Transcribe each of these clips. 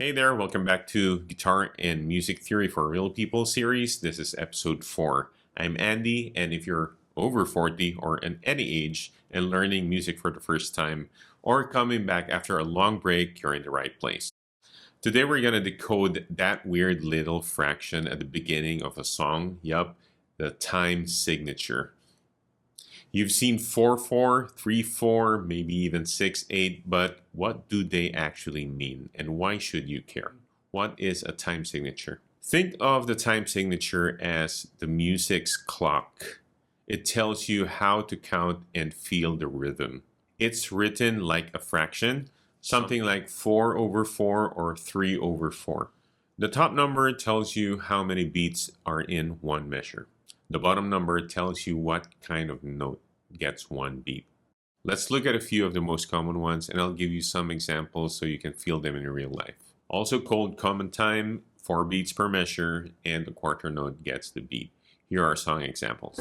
Hey there, welcome back to Guitar and Music Theory for Real People series. This is episode 4. I'm Andy, and if you're over 40 or at any age and learning music for the first time or coming back after a long break, you're in the right place. Today we're going to decode that weird little fraction at the beginning of a song. Yup, the time signature. You've seen 4/4, 3/4, maybe even 6/8, but what do they actually mean and why should you care? What is a time signature? Think of the time signature as the music's clock. It tells you how to count and feel the rhythm. It's written like a fraction, something like 4/4 or 3/4. The top number tells you how many beats are in one measure. The bottom number tells you what kind of note gets one beat. Let's look at a few of the most common ones, and I'll give you some examples so you can feel them in real life. Also called common time, 4 beats per measure, and the quarter note gets the beat. Here are song examples.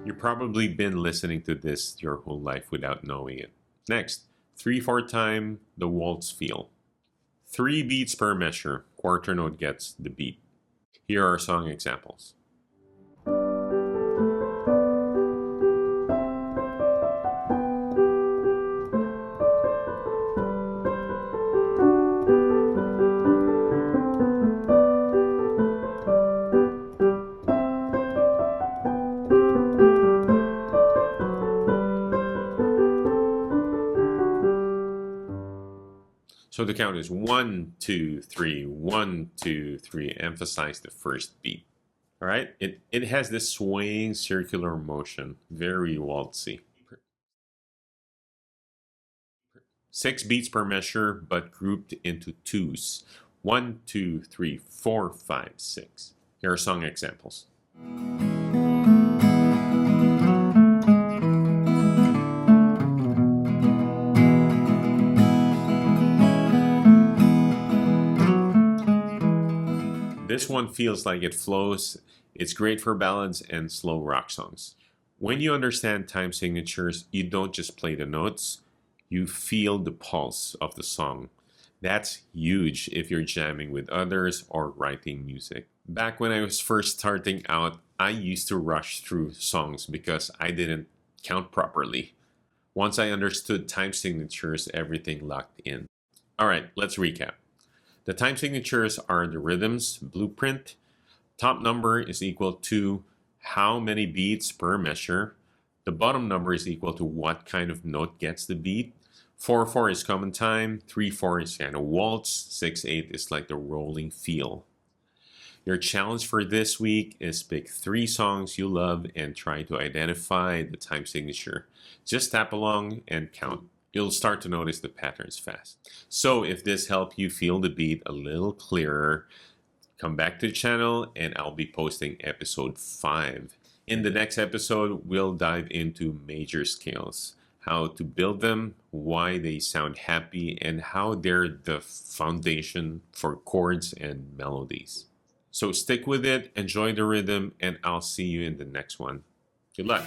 You've probably been listening to this your whole life without knowing it. Next, 3/4 time, the waltz feel. 3 beats per measure, quarter note gets the beat. Here are song examples. So the count is 1, 2, 3, 1, 2, 3. Emphasize the first beat. All right? It has this swaying circular motion, very waltzy. 6 beats per measure, but grouped into twos. 1, 2, 3, 4, 5, 6. Here are song examples. This one feels like it flows. It's great for ballads and slow rock songs. When you understand time signatures, you don't just play the notes, you feel the pulse of the song. That's huge if you're jamming with others or writing music. Back when I was first starting out, I used to rush through songs because I didn't count properly. Once I understood time signatures, everything locked in. All right, let's recap. The time signatures are the rhythm's blueprint. Top number is equal to how many beats per measure. The bottom number is equal to what kind of note gets the beat. 4/4 is common time. 3/4 is kind of waltz. 6/8 is like the rolling feel. Your challenge for this week is pick 3 songs you love and try to identify the time signature. Just tap along and count. You'll start to notice the patterns fast. So if this helped you feel the beat a little clearer, come back to the channel and I'll be posting episode 5. In the next episode, we'll dive into major scales, how to build them, why they sound happy, and how they're the foundation for chords and melodies. So stick with it, enjoy the rhythm, and I'll see you in the next one. Good luck.